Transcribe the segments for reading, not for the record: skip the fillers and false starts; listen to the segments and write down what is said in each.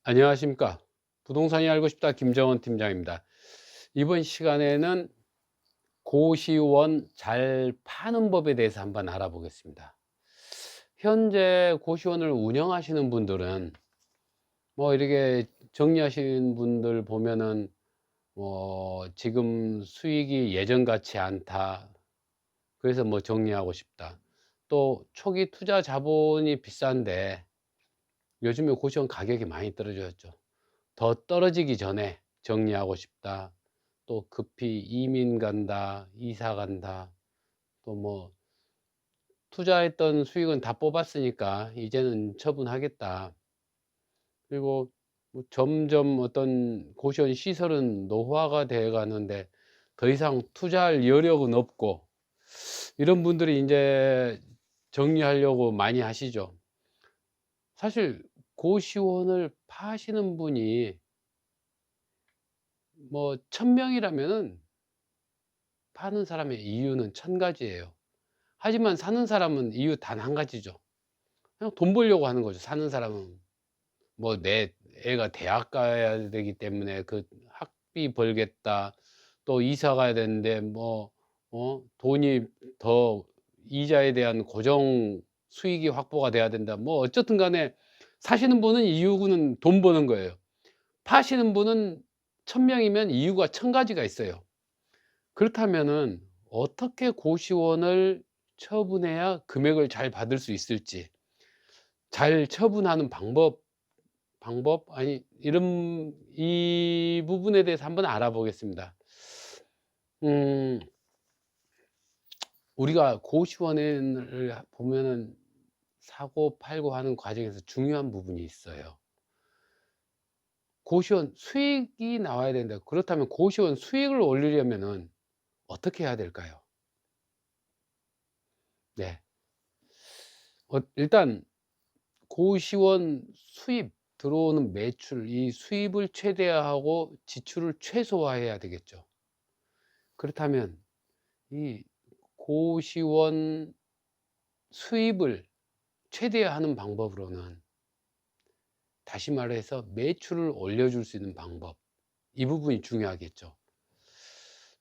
안녕하십니까. 부동산이 알고 싶다 김정원 팀장입니다. 이번 시간에는 고시원 잘 파는 법에 대해서 한번 알아보겠습니다. 현재 고시원을 운영하시는 분들은 뭐 이렇게 정리하시는 분들 보면은 뭐 지금 수익이 예전 같지 않다. 그래서 뭐 정리하고 싶다. 또 초기 투자 자본이 비싼데 요즘에 고시원 가격이 많이 떨어졌죠. 더 떨어지기 전에 정리하고 싶다. 또 급히 이민 간다, 이사 간다. 또 뭐 투자했던 수익은 다 뽑았으니까 이제는 처분하겠다. 그리고 뭐 점점 어떤 고시원 시설은 노후화가 돼 가는데 더 이상 투자할 여력은 없고, 이런 분들이 인제 정리하려고 많이 하시죠. 사실 고시원을 파시는 분이 뭐 1000명이라면은 파는 사람의 이유는 1000가지예요. 하지만 사는 사람은 이유 단 1가지죠. 그냥 돈 벌려고 하는 거죠. 사는 사람은 뭐 내 애가 대학 가야 되기 때문에 그 학비 벌겠다. 또 이사 가야 되는데 뭐 돈이 더 이자에 대한 고정 수익이 확보가 돼야 된다. 뭐 어쨌든 간에 사시는 분은 이유는 돈 버는 거예요. 파시는 분은 1000명이면 이유가 1000가지가 있어요. 그렇다면은 어떻게 고시원을 처분해야 금액을 잘 받을 수 있을지, 잘 처분하는 방법 아니 이런 이 부분에 대해서 한번 알아보겠습니다. 음 우리가 고시원을 보면은 사고 팔고 하는 과정에서 중요한 부분이 있어요. 고시원 수익이 나와야 된다. 그렇다면 고시원 수익을 올리려면은 어떻게 해야 될까요? 네. 일단 고시원 수입, 들어오는 매출, 이 수입을 최대화하고 지출을 최소화해야 되겠죠. 그렇다면 이 고시원 수입을 최대화하는 방법으로는, 다시 말해서 매출을 올려줄 수 있는 방법, 이 부분이 중요하겠죠.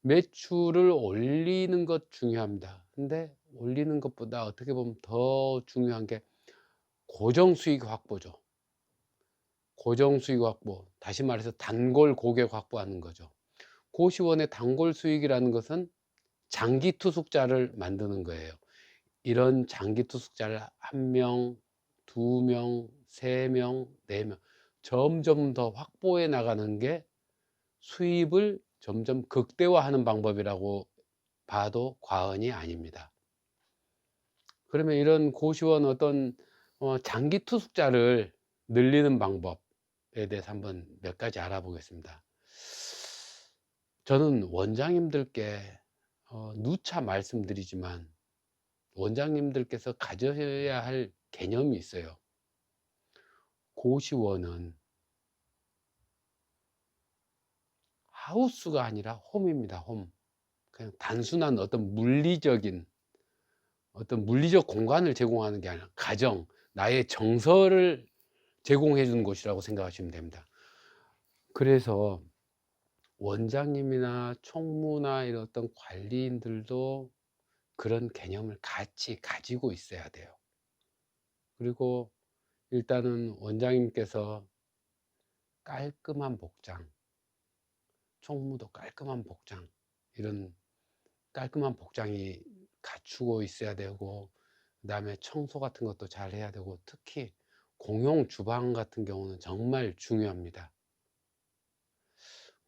매출을 올리는 것 중요합니다. 근데 올리는 것보다 어떻게 보면 더 중요한 게 고정 수익 확보죠. 고정 수익 확보, 다시 말해서 단골 고객 확보하는 거죠. 고시원의 단골 수익이라는 것은 장기 투숙자를 만드는 거예요. 이런 장기 투숙자를 1 명, 2 명, 3 명, 4 명 점점 더 확보해 나가는 게 수입을 점점 극대화하는 방법이라고 봐도 과언이 아닙니다. 그러면 이런 고시원 어떤 장기 투숙자를 늘리는 방법에 대해서 한번 몇 가지 알아보겠습니다. 저는 원장님들께 누차 말씀드리지만 원장님들께서 가져야 할 개념이 있어요. 고시원은 하우스가 아니라 홈입니다. 홈. 그냥 단순한 어떤 물리적 공간을 제공하는 게 아니라 가정, 나의 정서를 제공해 주는 곳이라고 생각하시면 됩니다. 그래서 원장님이나 총무나 이런 어떤 관리인들도 그런 개념을 같이 가지고 있어야 돼요. 그리고 일단은 원장님께서 깔끔한 복장, 총무도 깔끔한 복장, 이런 깔끔한 복장이 갖추고 있어야 되고, 그다음에 청소 같은 것도 잘 해야 되고, 특히 공용 주방 같은 경우는 정말 중요합니다.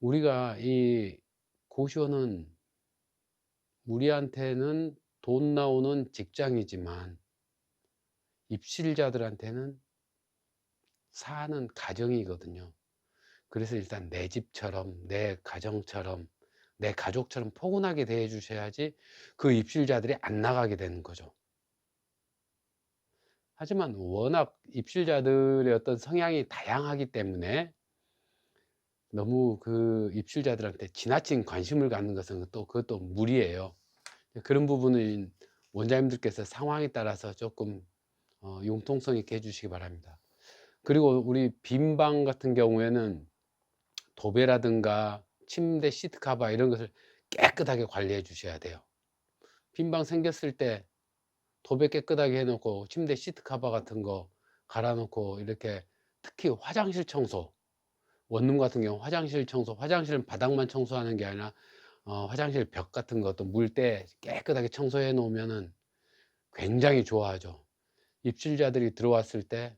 우리가 이 고시원은 우리한테는 돈 나오는 직장이지만 입실자들한테는 사는 가정이거든요. 그래서 일단 내 집처럼, 내 가정처럼, 내 가족처럼 포근하게 대해 주셔야지 그 입실자들이 안 나가게 되는 거죠. 하지만 워낙 입실자들의 어떤 성향이 다양하기 때문에 너무 그 입실자들한테 지나친 관심을 갖는 것은 또 그것도 무리예요. 그런 부분은 원장님들께서 상황에 따라서 조금 융통성 있게 해 주시기 바랍니다. 그리고 우리 빈방 같은 경우에는 도배라든가 침대 시트 커버 이런 것을 깨끗하게 관리해 주셔야 돼요. 빈방 생겼을 때 도배 깨끗하게 해 놓고 침대 시트 커버 같은 거 갈아 놓고 이렇게, 특히 화장실 청소, 원룸 같은 경우 화장실 청소, 화장실은 바닥만 청소하는 게 아니라 화장실 벽 같은 것도 물 때 깨끗하게 청소해 놓으면은 굉장히 좋아하죠. 입실자들이 들어왔을 때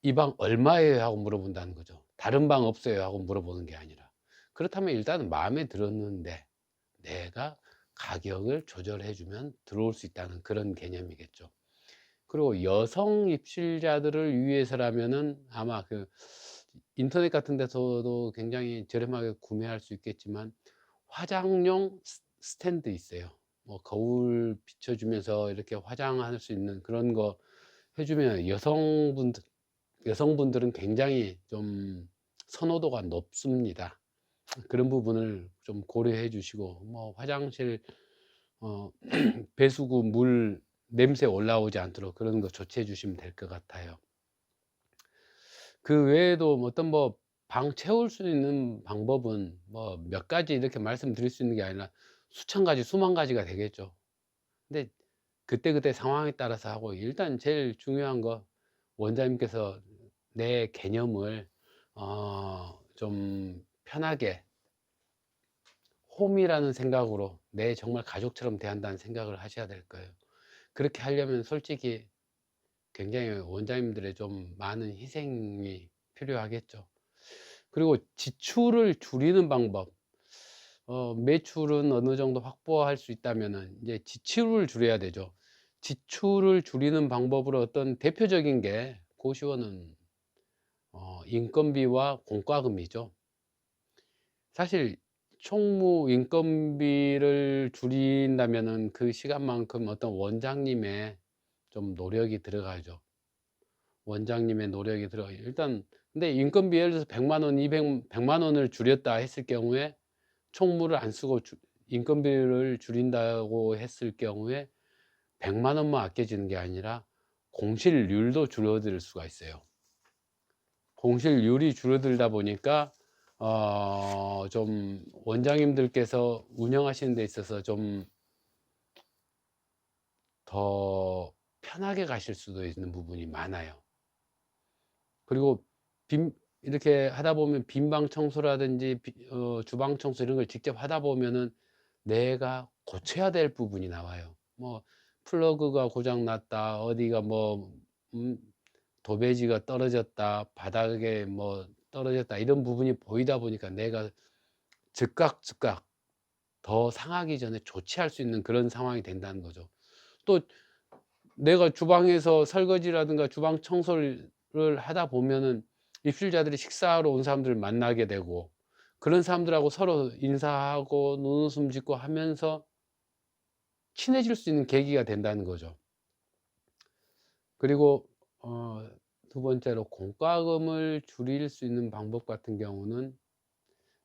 "이 방 얼마예요?" 하고 물어본다는 거죠. "다른 방 없어요?" 하고 물어보는 게 아니라. 그렇다면 일단은 마음에 들었는데 내가 가격을 조절해 주면 들어올 수 있다는 그런 개념이겠죠. 그리고 여성 입실자들을 위해서라면은 아마 그 인터넷 같은 데서도 굉장히 저렴하게 구매할 수 있겠지만, 화장용 스탠드 있어요. 뭐 거울 비춰 주면서 이렇게 화장할 수 있는 그런 거 해 주면 여성분들은 굉장히 좀 선호도가 높습니다. 그런 부분을 좀 고려해 주시고, 뭐 화장실 어 배수구 물 냄새 올라오지 않도록 그런 거 조치해 주시면 될 것 같아요. 그 외에도 뭐 어떤 뭐 방 채울 수 있는 방법은 뭐 몇 가지 이렇게 말씀드릴 수 있는 게 아니라 수천 가지 수만 가지가 되겠죠. 근데 그때그때 상황에 따라서 하고, 일단 제일 중요한 거, 원장님께서 내 개념을 좀 편하게 홈이라는 생각으로 내 정말 가족처럼 대한다는 생각을 하셔야 될 거예요. 그렇게 하려면 솔직히 굉장히 원장님들의 좀 많은 희생이 필요하겠죠. 그리고 지출을 줄이는 방법, 매출은 어느 정도 확보할 수 있다면은 이제 지출을 줄여야 되죠. 지출을 줄이는 방법으로 어떤 대표적인 게 고시원은 인건비와 공과금이죠. 사실 총무 인건비를 줄인다면은 그 시간만큼 어떤 원장님의 좀 노력이 들어가죠. 원장님의 노력이 들어가 일단, 근데 인건비 예를 들어서 100만 원, 100만 원을 줄였다 했을 경우에 총무를 안 쓰고 인건비를 줄인다고 했을 경우에 100만 원만 아껴지는 게 아니라 공실률도 줄어들 수가 있어요. 공실률이 줄어들다 보니까 좀 원장님들께서 운영하시는 데 있어서 좀 더 편하게 가실 수도 있는 부분이 많아요. 그리고 빈 이렇게 하다 보면 빈방 청소라든지 주방 청소 이런 걸 직접 하다 보면은 내가 고쳐야 될 부분이 나와요. 뭐 플러그가 고장 났다, 어디가 뭐 음 도배지가 떨어졌다, 바닥에 뭐 떨어졌다, 이런 부분이 보이다 보니까 내가 즉각 더 상하기 전에 조치할 수 있는 그런 상황이 된다는 거죠. 또 내가 주방에서 설거지라든가 주방 청소를 하다 보면은 입실자들이 식사하러 온 사람들을 만나게 되고, 그런 사람들하고 서로 인사하고 눈웃음 짓고 하면서 친해질 수 있는 계기가 된다는 거죠. 그리고 두 번째로 공과금을 줄일 수 있는 방법 같은 경우는,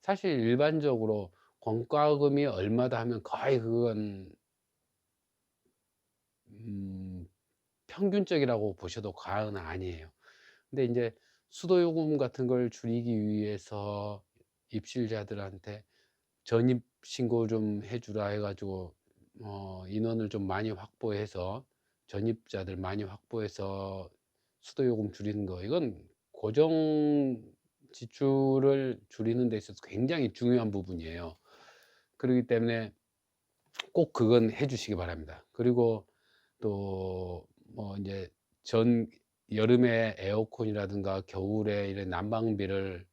사실 일반적으로 공과금이 얼마다 하면 거의 그건 음 평균적이라고 보셔도 과언은 아니에요. 근데 인제 수도요금 같은 걸 줄이기 위해서 입실자들한테 "전입 신고 좀 해 주라." 해 가지고 인원을 좀 많이 확보해서, 전입자들 많이 확보해서 수도요금 줄이는 거, 이건 고정 지출을 줄이는 데 있어서 굉장히 중요한 부분이에요. 그러기 때문에 꼭 그건 해 주시기 바랍니다. 그리고 또 뭐 인제 전 여름에 에어컨이라든가 겨울에 이런 난방비를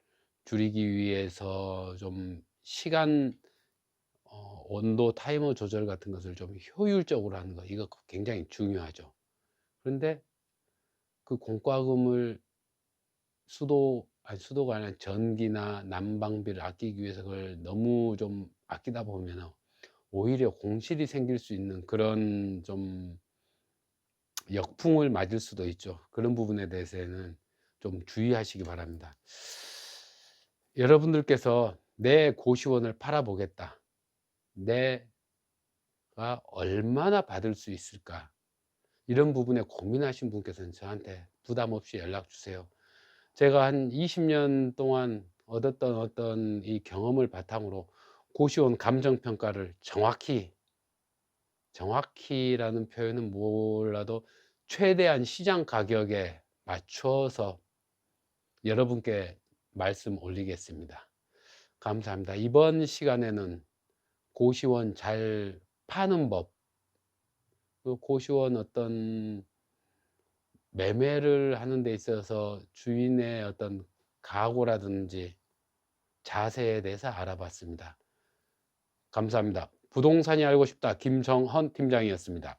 줄이기 위해서 좀 시간 온도 타이머 조절 같은 것을 좀 효율적으로 하는 거, 이거 굉장히 중요하죠. 그런데 그 공과금을 수도가 아니라 전기나 난방비를 아끼기 위해서 그걸 너무 좀 아끼다 보면은 오히려 공실이 생길 수 있는 그런 좀 역풍을 맞을 수도 있죠. 그런 부분에 대해서는 좀 주의하시기 바랍니다. 여러분들께서 '내 고시원을 팔아 보겠다. 내가 얼마나 받을 수 있을까?' 이런 부분에 고민하신 분께서는 저한테 부담 없이 연락 주세요. 제가 한 20년 동안 얻었던 어떤 이 경험을 바탕으로 고시원 감정 평가를 정확히라는 표현은 몰라도 최대한 시장 가격에 맞춰서 여러분께 말씀 올리겠습니다. 감사합니다. 이번 시간에는 고시원 잘 파는 법, 그 고시원 어떤 매매를 하는 데 있어서 주인의 어떤 각오라든지 자세에 대해서 알아봤습니다. 감사합니다. 부동산이 알고 싶다 김정헌 팀장이었습니다.